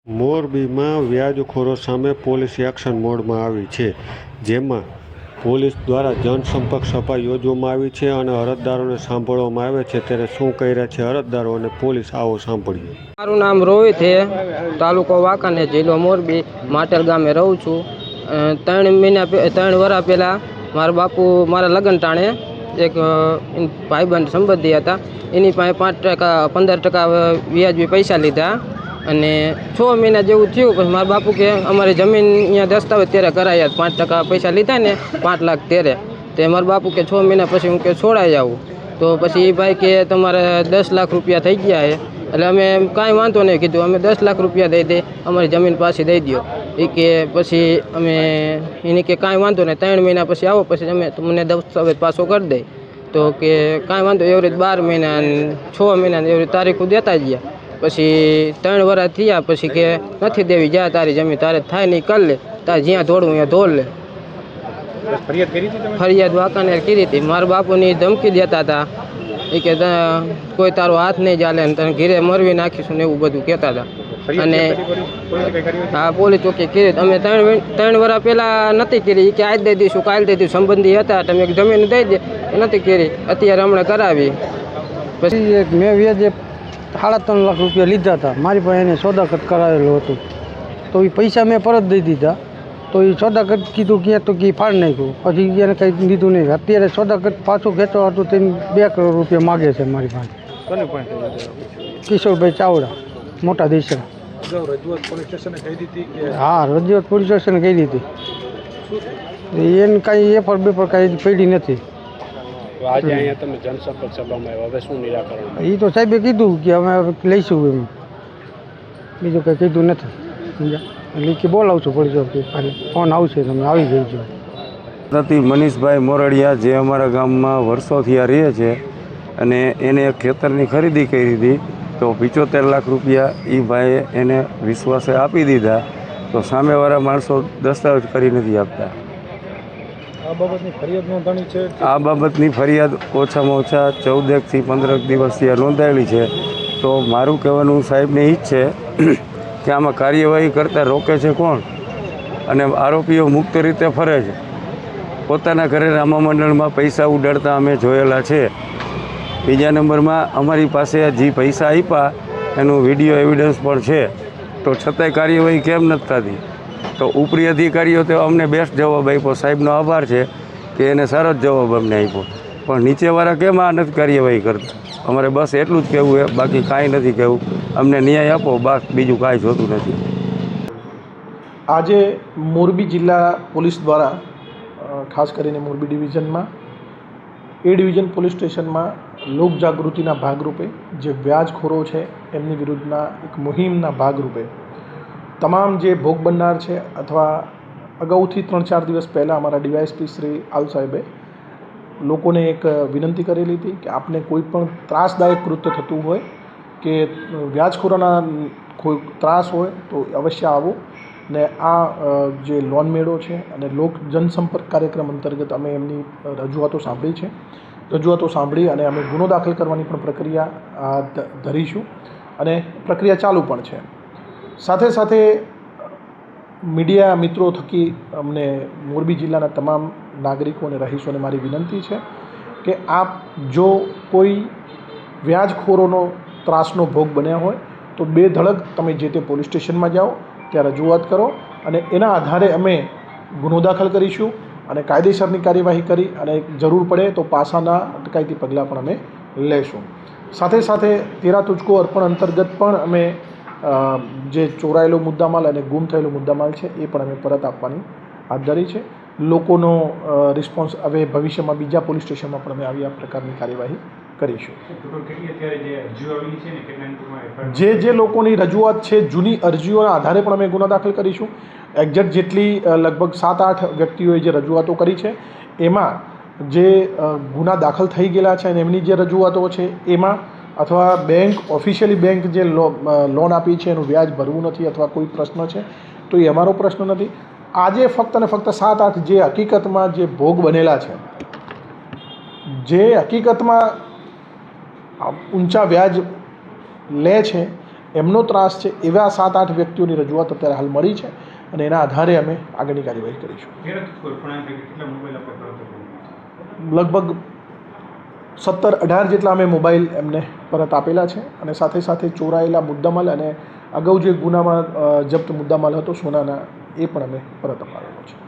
મોરબીમાં વ્યાજખોરો સામે police action મોડમાં આવી છે, જેમાં પોલીસ દ્વારા જનસંપર્ક સભા યોજવામાં આવી છે અને અરજદારોને સાંભળવામાં આવે છે. ત્યારે શું કહી રહ્યા છે અરજદારો અને પોલીસ, આવો સાંભળીએ. મારું નામ રોહિત છે, તાલુકો વાંકાનેર, જિલ્લો મોરબી, માટેલ ગામે રહું છું. 3 વર્ષ પહેલાં મારા બાપુ મારા લગ્ન ટાણે એક ભાઈબંધ સંબંધી હતા, એની પાસે 5% 15% વ્યાજબી પૈસા લીધા અને 6 મહિના જેવું થયું. પછી મારા બાપુ કે અમારી જમીન અહીંયા દસ્તાવેજ ત્યારે કરાયા, 5% પૈસા લીધા ને 5 લાખ ત્યારે. તે મારા બાપુ કે 6 મહિના પછી હું કે છોડાઈ આવું. તો પછી એ ભાઈ કે તમારે 10 લાખ રૂપિયા થઈ ગયા છે. એટલે અમે કાંઈ વાંધો નહીં કીધું, અમે 10 લાખ રૂપિયા દઈ દે, અમારી જમીન પાછી દઈ દો. એ કે પછી અમે એને કે કાંઈ વાંધો નહીં, 3 મહિના પછી આવો, પછી અમે તમને દસ્તાવેજ પાછો કરી દઈ. તો કે કાંઈ વાંધો, એવી રીતે 12 મહિના 6 મહિના એવી રીતે તારીખો દેતા ગયા. પછી 3 વર્ષ થયા પછી કે નથી દેવી, જા તારી જમીન તારે થાય નહીં કરી લે, તારે જ્યાં દોડવું ત્યાં દોડ લે. ફરિયાદ વાંકાનેર કરી હતી. મારા બાપુની ધમકી દેતા હતા, એ કે કોઈ તારો હાથ નહીં ચાલે ને તને ઘીરે મરવી નાખીશું ને એવું બધું કહેતા હતા. અને હા, પોલીસ ચોકી કરી. અમે 3 વર્ષ પહેલાં નથી કરી, કે આજ દઈ દઈશું, કાલ દઈ દઈશું, સંબંધી હતા તમે જમીન દઈ દે, નથી કરી. અત્યારે હમણાં કરાવી. પછી મેં વ્યાજે 3.5 લાખ રૂપિયા લીધા હતા, મારી પાસે એને સોદાખત કરાવેલું હતું. તો એ પૈસા મેં પરત દઈ દીધા. તો એ સોદાખત કીધું કે તો કે ફાડ નાખ્યું. પછી એને કંઈ લીધું નહીં. અત્યારે સોદાખત પાછું ખેંચવા હતું તેને 2 કરોડ રૂપિયા માગે છે મારી પાસે. કિશોરભાઈ ચાવડા, મોટા દેશરા. હા, રજૂઆત પોલીસ સ્ટેશને કરી દીધી. એને કાંઈ એફઆર બેફાર કાંઈ પડી નથી. આજે અહીંયા તમે જનસંપર્ક સભામાં આવ્યા, હવે શું નિરાકરણ? એ તો સાહેબે કીધું કે અમે લઈશું, એમ બીજું કંઈ કીધું નથી. એટલે કે બોલાવશું પોલીસ ઓફિસ, ફોન આવશે, તમે આવી જઈજો. નથી મનીષભાઈ મોરડિયા, જે અમારા ગામમાં વર્ષોથી આ રહે છે અને એને એક ખેતરની ખરીદી કરી હતી. તો 75 લાખ રૂપિયા એ ભાઈએ એને વિશ્વાસે આપી દીધા. તો સામેવાળા માણસો દસ્તાવેજ કરી નથી આપતા. આ બાબતની ફરિયાદ નોંધાણી છે? આ બાબતની ફરિયાદ ઓછામાં ઓછા 14 થી 15 દિવસથી આ નોંધાયેલી છે. તો મારું કહેવાનું સાહેબને એ જ છે કે આમાં કાર્યવાહી કરતાં રોકે છે કોણ? અને આરોપીઓ મુક્ત રીતે ફરે છે. પોતાના ઘરે રામા મંડળમાં પૈસા ઉડાડતા અમે જોયેલા છે. બીજા નંબરમાં અમારી પાસે જે પૈસા આપ્યા એનું વિડીયો એવિડન્સ પણ છે. તો છતાંય કાર્યવાહી કેમ નથી થતી? તો ઉપરી અધિકારીઓ તો અમને બેસ્ટ જવાબ આપ્યો, સાહેબનો આભાર છે કે એને સારો જ જવાબ અમને આપ્યો. પણ નીચેવાળા કેમ આ નથી કાર્યવાહી કરતા? અમારે બસ એટલું જ કહેવું છે, બાકી કાંઈ નથી કહેવું. અમને ન્યાય આપો, બસ બીજું કાંઈ જોતું નથી. આજે મોરબી જિલ્લા પોલીસ દ્વારા ખાસ કરીને મોરબી ડિવિઝનમાં એ ડિવિઝન પોલીસ સ્ટેશનમાં લોકજાગૃતિના ભાગરૂપે જે વ્યાજખોરો છે એમની વિરુદ્ધના એક મુહિમના ભાગરૂપે તમામ જે ભોગ બનનાર છે, અથવા અગાઉથી 3-4 દિવસ પહેલાં અમારા ડીવાયએસપી શ્રી આલ સાહેબે લોકોને એક વિનંતી કરેલી હતી કે આપને કોઈ પણ ત્રાસદાયક કૃત્ય થતું હોય કે વ્યાજખોરોના કોઈ ત્રાસ હોય તો અવશ્ય આવો. ને આ જે લોન મેળો છે અને લોક જનસંપર્ક કાર્યક્રમ અંતર્ગત અમે એમની રજૂઆતો સાંભળી છે. રજૂઆતો સાંભળી અને અમે ગુનો દાખલ કરવાની પણ પ્રક્રિયા ધરીશું અને પ્રક્રિયા ચાલુ પણ છે. સાથે સાથે મીડિયા મિત્રો થકી અમને મોરબી જિલ્લાના તમામ નાગરિકો અને રહીશોને મારી વિનંતી છે કે આપ જો કોઈ વ્યાજખોરોનો ત્રાસનો ભોગ બન્યા હોય તો બેધડક તમે જે તે પોલીસ સ્ટેશનમાં જાઓ, ત્યાં રજૂઆત કરો અને એના આધારે અમે ગુનો દાખલ કરીશું અને કાયદેસરની કાર્યવાહી કરી અને જરૂર પડે તો પાસાના અટકાયતી પગલાં પણ અમે લેશું. સાથે સાથે તેરા તુજકો અર્પણ અંતર્ગત પણ અમે જે ચોરાયેલો મુદ્દામાલ અને ગુમ થયેલો મુદ્દામાલ છે એ પણ અમે પરત આપવાની હાથ ધરી છે. લોકોનો રિસ્પોન્સ હવે ભવિષ્યમાં બીજા પોલીસ સ્ટેશનમાં પણ અમે આવી આ પ્રકારની કાર્યવાહી કરીશું. જે લોકોની રજૂઆત છે, જૂની અરજીઓના આધારે પણ અમે ગુનો દાખલ કરીશું. એક્ઝેક્ટ જેટલી લગભગ 7-8 વ્યક્તિઓએ જે રજૂઆતો કરી છે એમાં જે ગુના દાખલ થઈ ગયેલા છે અને એમની જે રજૂઆતો છે એમાં, અથવા બેંક ઓફિશિયલી બેંક જે લોન આપી છે એનું વ્યાજ ભરવું નથી અથવા કોઈ પ્રશ્ન છે, તો એ અમારો પ્રશ્ન નથી. આજે ફક્ત અને ફક્ત 7-8 જે હકીકતમાં જે ભોગ બનેલા છે, જે હકીકતમાં ઊંચા વ્યાજ લે છે એમનો ત્રાસ છે એવા 7-8 વ્યક્તિઓની રજૂઆત અત્યારે હાલ મળી છે અને એના આધારે અમે આગળની કાર્યવાહી કરીશું. લગભગ 17-18 જેટલા અમે મોબાઈલ એમને પરત આપેલા છે અને સાથે સાથે ચોરાયેલા મુદ્દામાલ અને અગાઉ જે ગુનામાં જપ્ત મુદ્દામાલ હતો સોનાના એ પણ અમે પરત અપાવેલો છે.